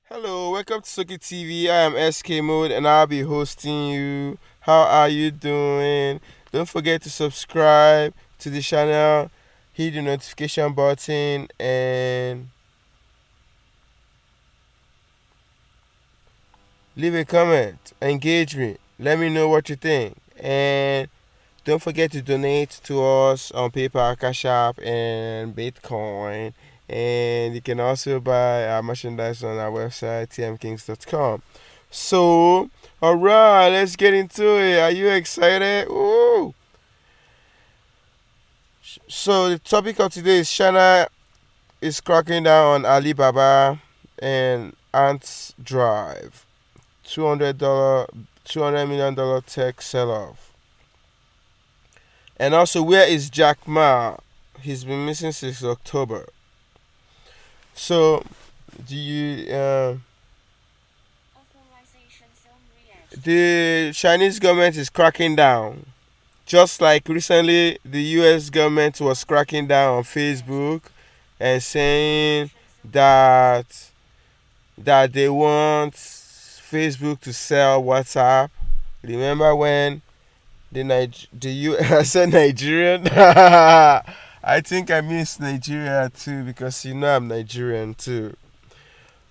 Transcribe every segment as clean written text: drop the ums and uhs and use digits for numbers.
Hello, welcome to Soki TV. I am skmode and I'll be hosting you. How are you doing? Don't forget to subscribe to the channel, hit the notification button, and leave a comment. Engage me. Let me know what you think. And don't forget to donate to us on PayPal, Cashapp, and Bitcoin. And you can also buy our merchandise on our website, TMKings.com. So, alright, let's get into it. Are you excited? Ooh. So, the topic of today is China is cracking down on Alibaba and Ants Drive. $200 tech sell off. And also, where is Jack Ma? He's been missing since October. So, do you? The Chinese government is cracking down, just like recently the U.S. government was cracking down on Facebook and saying that they want Facebook to sell WhatsApp. Remember when I said Nigerian. I think I miss Nigeria too because I'm Nigerian too.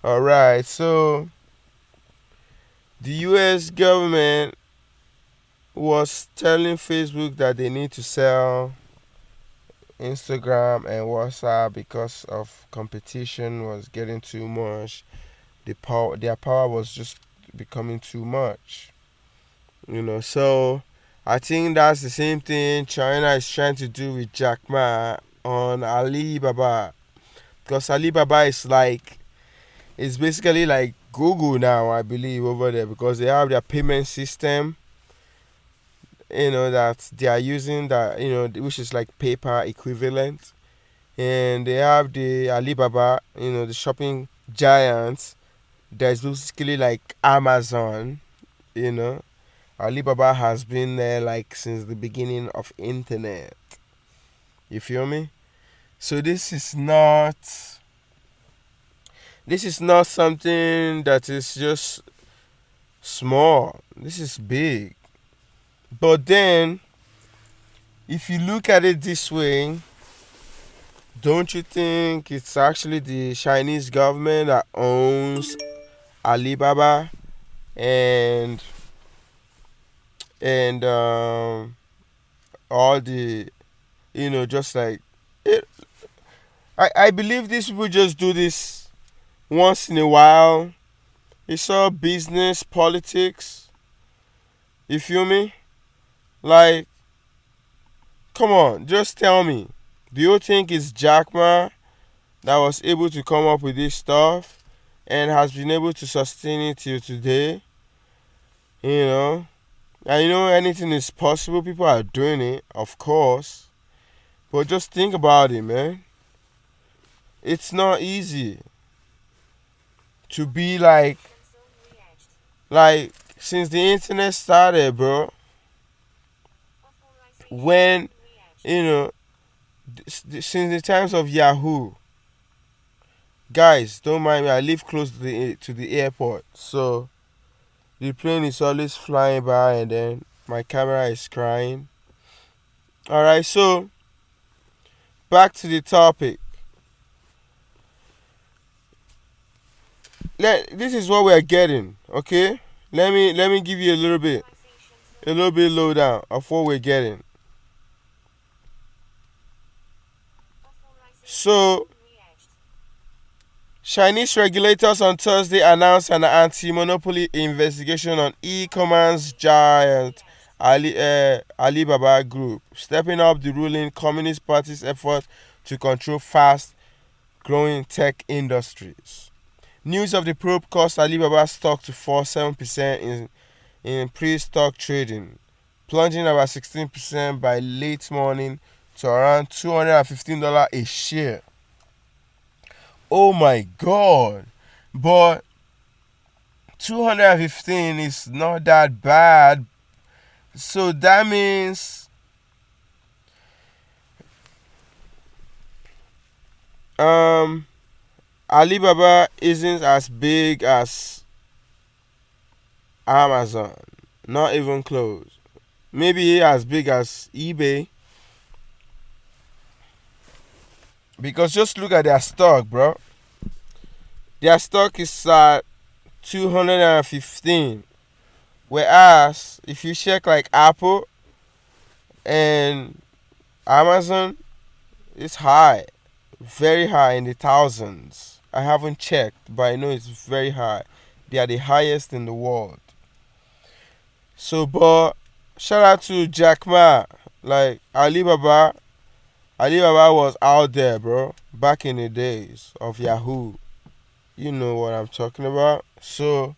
All right, so the U.S. government was telling Facebook that they need to sell Instagram and WhatsApp because of competition was getting too much. Their power was just becoming too much. So I think that's the same thing China is trying to do with Jack Ma on Alibaba. Because Alibaba it's basically like Google now, I believe, over there because they have their payment system, that they are using that, which is like paper equivalent. And they have the Alibaba, the shopping giant that's basically like Amazon, you know. Alibaba has been there like since the beginning of internet. You feel me? So this is not something that is just small. This is big. But then if you look at it this way, don't you think it's actually the Chinese government that owns Alibaba and all the just like it, I believe these people just do this once in a while. It's all business, politics. You feel me? Like, come on, just tell me. Do you think it's Jack Ma that was able to come up with this stuff and has been able to sustain it till today? You know? And anything is possible. People are doing it, of course. But just think about it, man. It's not easy to be like since the internet started, bro. When you know since the times of Yahoo, guys, don't mind me. I live close to the airport, so the plane is always flying by, and then my camera is crying. All right, so back to the topic. This is what we are getting. Okay, let me give you a little bit lowdown of what we're getting. So, Chinese regulators on Thursday announced an anti-monopoly investigation on e-commerce giant Alibaba Group, stepping up the ruling Communist Party's effort to control fast-growing tech industries. News of the probe caused Alibaba stock to fall 7% in pre-stock trading, plunging about 16% by late morning to around $215 a share. Oh my god. But 215 is not that bad. So that means um Alibaba isn't as big as Amazon, not even close. Maybe as big as eBay, because just look at their stock, bro. Their stock is at 215, whereas if you check like Apple and Amazon, it's high, very high in the thousands. I haven't checked, but I know it's very high. They are the highest in the world. So, but shout out to Jack Ma. Like Alibaba, Alibaba was out there, bro, back in the days of Yahoo. You know what I'm talking about. So,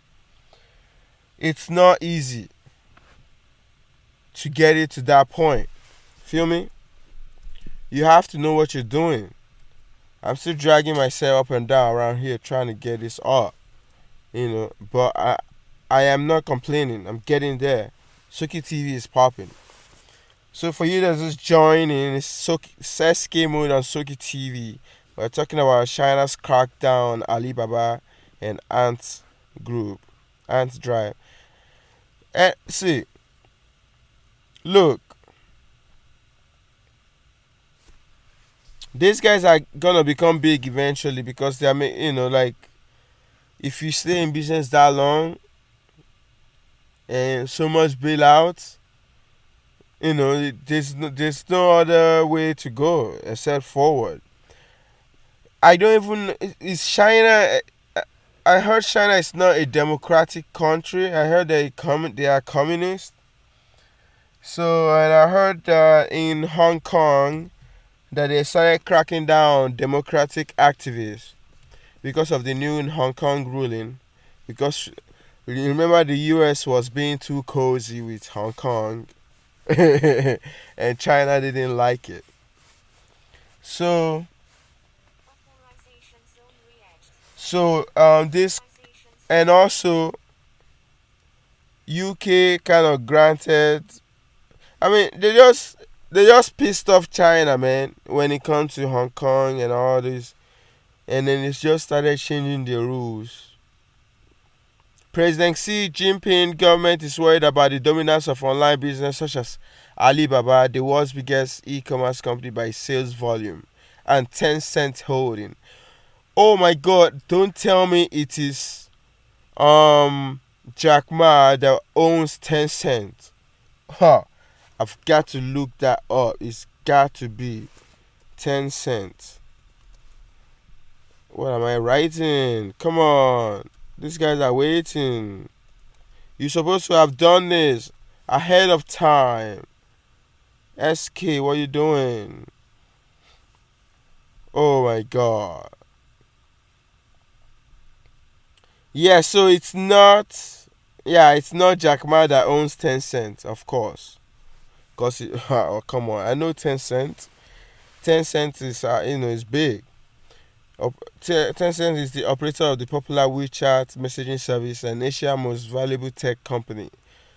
it's not easy to get it to that point. Feel me? You have to know what you're doing. I'm still dragging myself up and down around here trying to get this up, but I am not complaining. I'm getting there. Suki TV is popping. So for you that just join in, it's skmode on Suki TV. We're talking about China's crackdown on Alibaba and Ant Group, Ant Drive. And see, look, these guys are gonna become big eventually because they are, like if you stay in business that long and so much bailout, there's no other way to go except forward. I don't even. Is China? I heard China is not a democratic country. I heard they are communist. So, and I heard that in Hong Kong that they started cracking down on democratic activists because of the new Hong Kong ruling. Because remember the US was being too cozy with Hong Kong, and China didn't like it. So this, and also UK kind of granted. I mean, they just pissed off China, man, when it comes to Hong Kong and all this, and then it's just started changing the rules. President Xi Jinping government is worried about the dominance of online business such as Alibaba, the world's biggest e-commerce company by sales volume, and Tencent holding. Oh my God! Don't tell me it is Jack Ma that owns Tencent. Huh? I've got to look that up. It's got to be Tencent. What am I writing? Come on. These guys are waiting. You're supposed to have done this ahead of time. SK, what you doing? Oh my God. Yeah, so it's not. Yeah, it's not Jack Ma that owns Tencent, of course. Cause oh come on, I know Tencent. Tencent is is big. Tencent is the operator of the popular WeChat messaging service and Asia's most valuable tech company.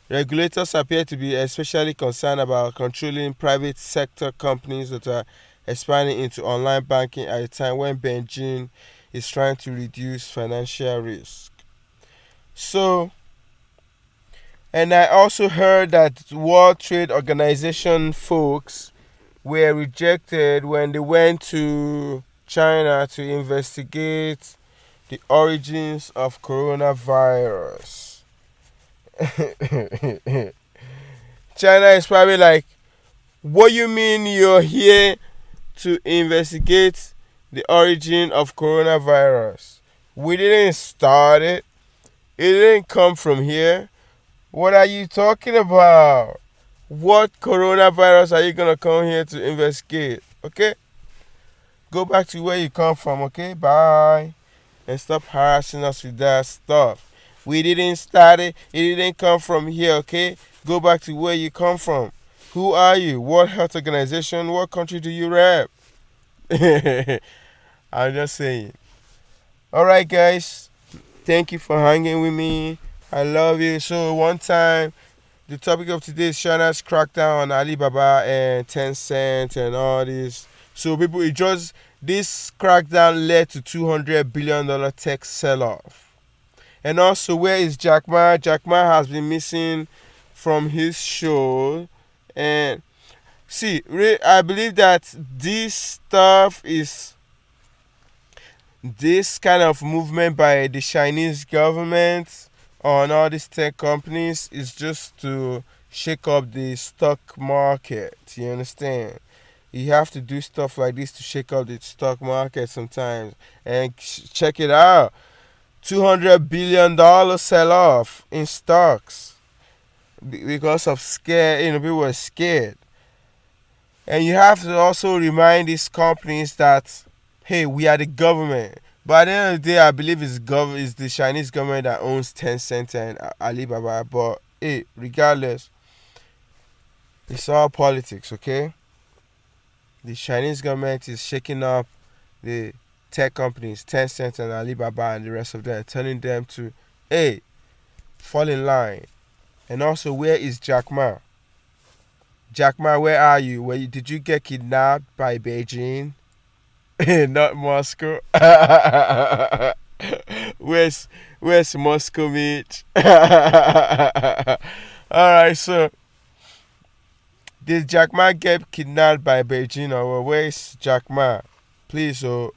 Regulators appear to be especially concerned about controlling private sector companies that are expanding into online banking at a time when Beijing is trying to reduce financial risk. So, and I also heard that World Trade Organization folks were rejected when they went to China to investigate the origins of coronavirus. China is probably like, what you mean you're here to investigate the origin of coronavirus? We didn't start it. It didn't come from here. What are you talking about? What coronavirus are you gonna come here to investigate? Okay? Go back to where you come from, okay? Bye. And stop harassing us with that stuff. We didn't start it. It didn't come from here, okay? Go back to where you come from. Who are you? What health organization? What country do you rep? I'm just saying. Alright, guys. Thank you for hanging with me. I love you. So, one time, the topic of today is China's crackdown on Alibaba and Tencent and all this. So people, it just This crackdown led to $200 billion tech sell-off. And also, where is Jack Ma? Jack Ma has been missing from his show. And see, I believe that this kind of movement by the Chinese government on all these tech companies is just to shake up the stock market. You understand? You have to do stuff like this to shake up the stock market sometimes. And check it out, $200 billion sell off in stocks because of scare. People were scared. And you have to also remind these companies that, hey, we are the government. But at the end of the day, I believe it's the Chinese government that owns Tencent and Alibaba. But hey, regardless, it's all politics, okay? The Chinese government is shaking up the tech companies, Tencent and Alibaba and the rest of them, telling them to, hey, fall in line. And also, where is Jack Ma? Jack Ma, where are you? Did you get kidnapped by Beijing? Not Moscow. where's Moscow, Mitch? Alright, so did Jack Ma get kidnapped by Beijing, or where's Jack Ma? Please, so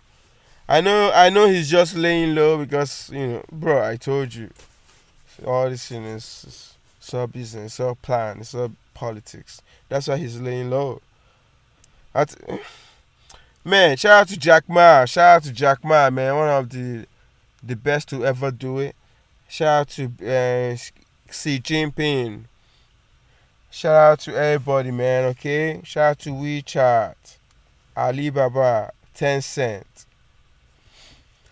I know he's just laying low because bro, I told you all this thing is it's all business, it's all plan, it's all politics. That's why he's laying low. At, Man, shout out to Jack Ma. Shout out to Jack Ma, man. One of the best to ever do it. Shout out to Xi Jinping. Shout out to everybody, man. Okay. Shout out to WeChat, Alibaba, Tencent.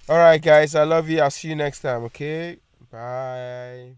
All right, guys. I love you. I'll see you next time. Okay. Bye.